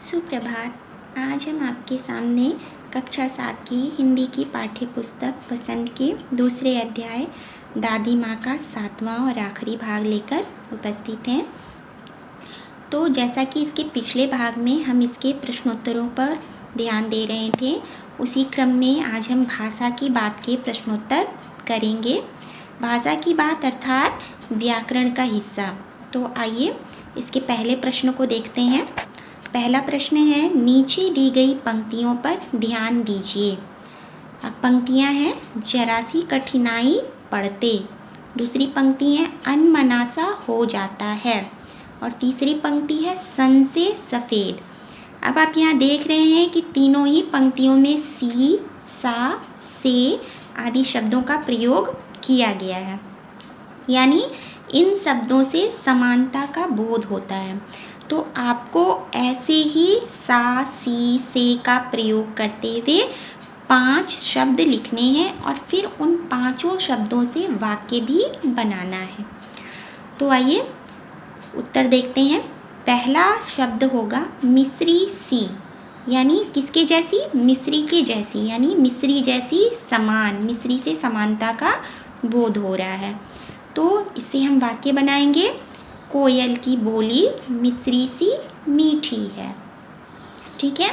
सुप्रभात। आज हम आपके सामने कक्षा 7 की हिंदी की पाठ्य पुस्तक वसंत के दूसरे अध्याय दादी माँ का 7वां और आखिरी भाग लेकर उपस्थित हैं। तो जैसा कि इसके पिछले भाग में हम इसके प्रश्नोत्तरों पर ध्यान दे रहे थे, उसी क्रम में आज हम भाषा की बात के प्रश्नोत्तर करेंगे। भाषा की बात अर्थात व्याकरण का हिस्सा। तो आइए इसके पहले प्रश्न को देखते हैं। पहला प्रश्न है, नीचे दी गई पंक्तियों पर ध्यान दीजिए। अब पंक्तियां हैं, जरा सी कठिनाई पढ़ते। दूसरी पंक्ति है, अनमनासा हो जाता है। और तीसरी पंक्ति है, सन से सफ़ेद। अब आप यहाँ देख रहे हैं कि तीनों ही पंक्तियों में सी, सा, से आदि शब्दों का प्रयोग किया गया है, यानी इन शब्दों से समानता का बोध होता है। तो आपको ऐसे ही सा, सी, से का प्रयोग करते हुए 5 शब्द लिखने हैं और फिर उन 5 शब्दों से वाक्य भी बनाना है। तो आइए उत्तर देखते हैं। पहला शब्द होगा मिस्री सी, यानी किसके जैसी? मिस्री के जैसी, यानी मिस्री जैसी समान, मिस्री से समानता का बोध हो रहा है। तो इससे हम वाक्य बनाएंगे, कोयल की बोली मिस्री सी मीठी है। ठीक है,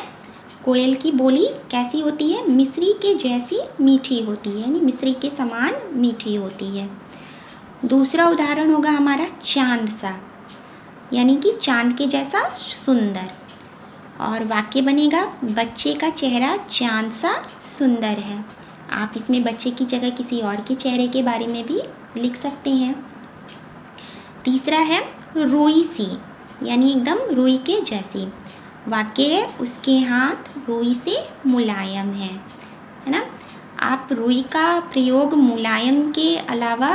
कोयल की बोली कैसी होती है? मिस्री के जैसी मीठी होती है, यानी मिस्री के समान मीठी होती है। दूसरा उदाहरण होगा हमारा चांद सा, यानी कि चांद के जैसा सुंदर। और वाक्य बनेगा, बच्चे का चेहरा चांद सा सुंदर है। आप इसमें बच्चे की जगह किसी और के चेहरे के बारे में भी लिख सकते हैं। तीसरा है रुई सी, यानी एकदम रुई के जैसी। वाक्य है, उसके हाथ रुई से मुलायम है ना। आप रुई का प्रयोग मुलायम के अलावा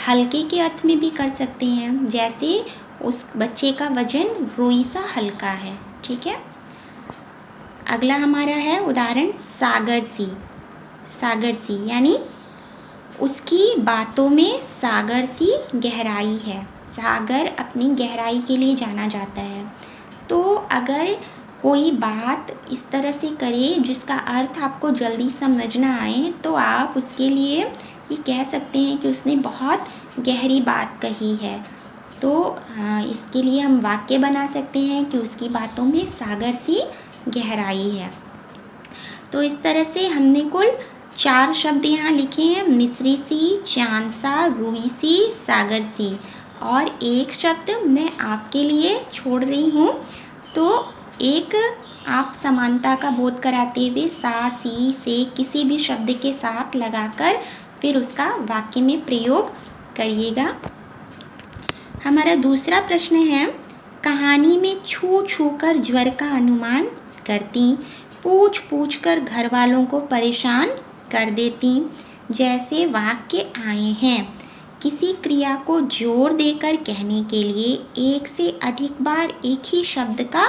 हल्के के अर्थ में भी कर सकते हैं, जैसे उस बच्चे का वजन रुई सा हल्का है। ठीक है, अगला हमारा है उदाहरण सागर सी। सागर सी यानी उसकी बातों में सागर सी गहराई है। सागर अपनी गहराई के लिए जाना जाता है। तो अगर कोई बात इस तरह से करे जिसका अर्थ आपको जल्दी समझ ना आए, तो आप उसके लिए ये कह सकते हैं कि उसने बहुत गहरी बात कही है। तो इसके लिए हम वाक्य बना सकते हैं कि उसकी बातों में सागर सी गहराई है। तो इस तरह से हमने कुल 4 शब्द यहाँ लिखे हैं, मिस्री सी, चांद सा, रुई सी, सागर सी। और एक शब्द मैं आपके लिए छोड़ रही हूँ। तो एक आप समानता का बोध कराते हुए सा, सी, से किसी भी शब्द के साथ लगाकर फिर उसका वाक्य में प्रयोग करिएगा। हमारा दूसरा प्रश्न है, कहानी में छू छू कर ज्वर का अनुमान करती, पूछ पूछ कर घर वालों को परेशान कर देती। जैसे वाक्य आए हैं, किसी क्रिया को जोर देकर कहने के लिए एक से अधिक बार एक ही शब्द का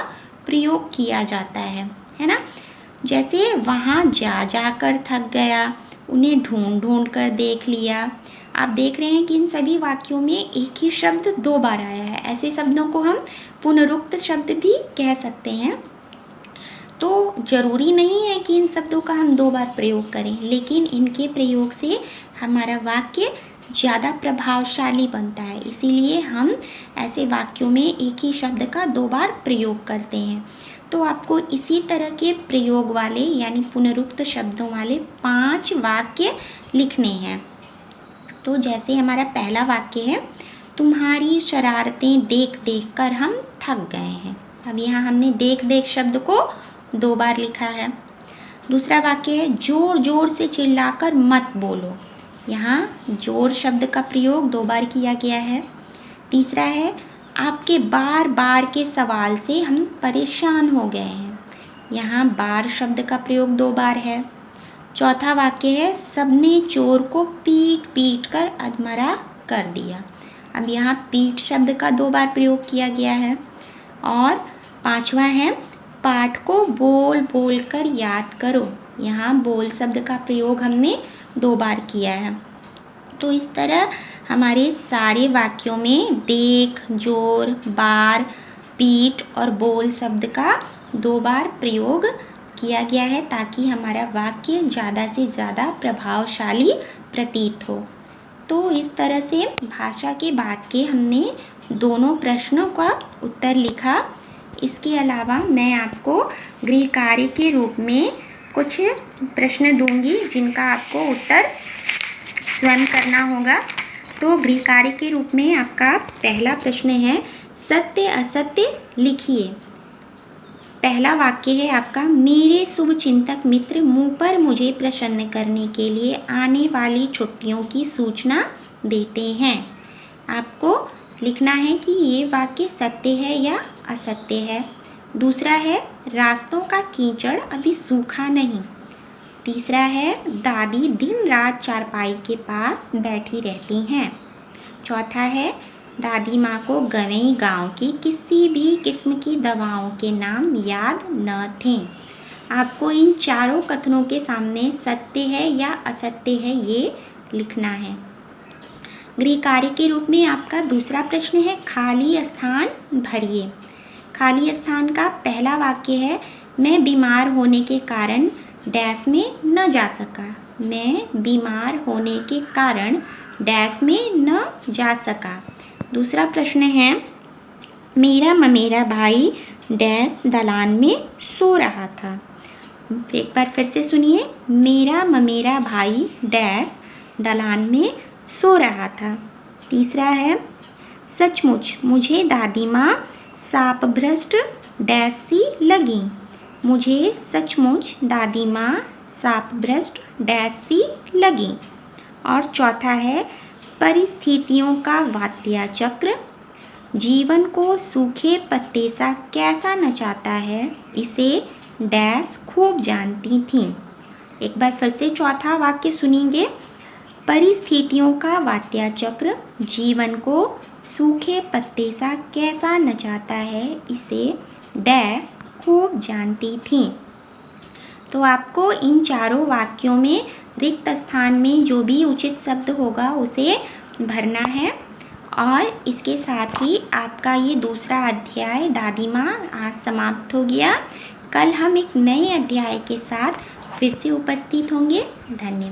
प्रयोग किया जाता है ना। जैसे वहाँ जा जाकर थक गया, उन्हें ढूंढ ढूंढ कर देख लिया। आप देख रहे हैं कि इन सभी वाक्यों में एक ही शब्द 2 बार आया है। ऐसे शब्दों को हम पुनरुक्त शब्द भी कह सकते हैं। तो ज़रूरी नहीं है कि इन शब्दों का हम 2 बार प्रयोग करें, लेकिन इनके प्रयोग से हमारा वाक्य ज़्यादा प्रभावशाली बनता है। इसीलिए हम ऐसे वाक्यों में एक ही शब्द का 2 बार प्रयोग करते हैं। तो आपको इसी तरह के प्रयोग वाले, यानी पुनरुक्त शब्दों वाले 5 वाक्य लिखने हैं। तो जैसे हमारा पहला वाक्य है, तुम्हारी शरारतें देख देख कर हम थक गए हैं। अब यहाँ हमने देख देख शब्द को 2 बार लिखा है। दूसरा वाक्य है, जोर जोर से चिल्लाकर मत बोलो। यहाँ जोर शब्द का प्रयोग 2 बार किया गया है। तीसरा है, आपके बार बार के सवाल से हम परेशान हो गए हैं। यहाँ बार शब्द का प्रयोग 2 बार है। चौथा वाक्य है, सबने चोर को पीट पीट कर अधमरा कर दिया। अब यहाँ पीट शब्द का 2 बार प्रयोग किया गया है। और 5वां है, पाठ को बोल बोल कर याद करो। यहाँ बोल शब्द का प्रयोग हमने 2 बार किया है। तो इस तरह हमारे सारे वाक्यों में देख, जोर, बार पीठ और बोल शब्द का 2 बार प्रयोग किया गया है ताकि हमारा वाक्य ज़्यादा से ज़्यादा प्रभावशाली प्रतीत हो। तो इस तरह से भाषा के बाद के हमने दोनों प्रश्नों का उत्तर लिखा। इसके अलावा मैं आपको गृह कार्य के रूप में कुछ प्रश्न दूंगी जिनका आपको उत्तर स्वयं करना होगा। तो गृह कार्य के रूप में आपका पहला प्रश्न है, सत्य असत्य लिखिए। पहला वाक्य है आपका, मेरे शुभ चिंतक मित्र मुँह पर मुझे प्रसन्न करने के लिए आने वाली छुट्टियों की सूचना देते हैं। आपको लिखना है कि ये वाक्य सत्य है या असत्य है। दूसरा है, रास्तों का कीचड़ अभी सूखा नहीं। तीसरा है, दादी दिन रात चारपाई के पास बैठी रहती हैं। चौथा है, दादी माँ को गवई गांव की किसी भी किस्म की दवाओं के नाम याद न थे। आपको इन चारों कथनों के सामने सत्य है या असत्य है ये लिखना है। गृह कार्य के रूप में आपका दूसरा प्रश्न है, खाली स्थान भरिए। खाली स्थान का पहला वाक्य है, मैं बीमार होने के कारण डैश में न जा सका। मैं बीमार होने के कारण डैश में न जा सका। दूसरा प्रश्न है, मेरा ममेरा भाई डैश दलान में सो रहा था। एक बार फिर से सुनिए, मेरा ममेरा भाई डैश दलान में सो रहा था। तीसरा है, सचमुच मुझे दादी माँ शापभ्रष्ट डैश सी लगी। मुझे सचमुच दादी माँ शापभ्रष्ट डैश सी लगी। और चौथा है, परिस्थितियों का वात्या चक्र जीवन को सूखे पत्ते सा कैसा नचाता है, इसे डैश खूब जानती थी। एक बार फिर से चौथा वाक्य सुनिए, परिस्थितियों का वात्या चक्र जीवन को सूखे पत्ते सा कैसा नचाता है, इसे डैश खूब जानती थी। तो आपको इन चारों वाक्यों में रिक्त स्थान में जो भी उचित शब्द होगा उसे भरना है। और इसके साथ ही आपका ये दूसरा अध्याय दादी माँ आज समाप्त हो गया। कल हम एक नए अध्याय के साथ फिर से उपस्थित होंगे। धन्यवाद।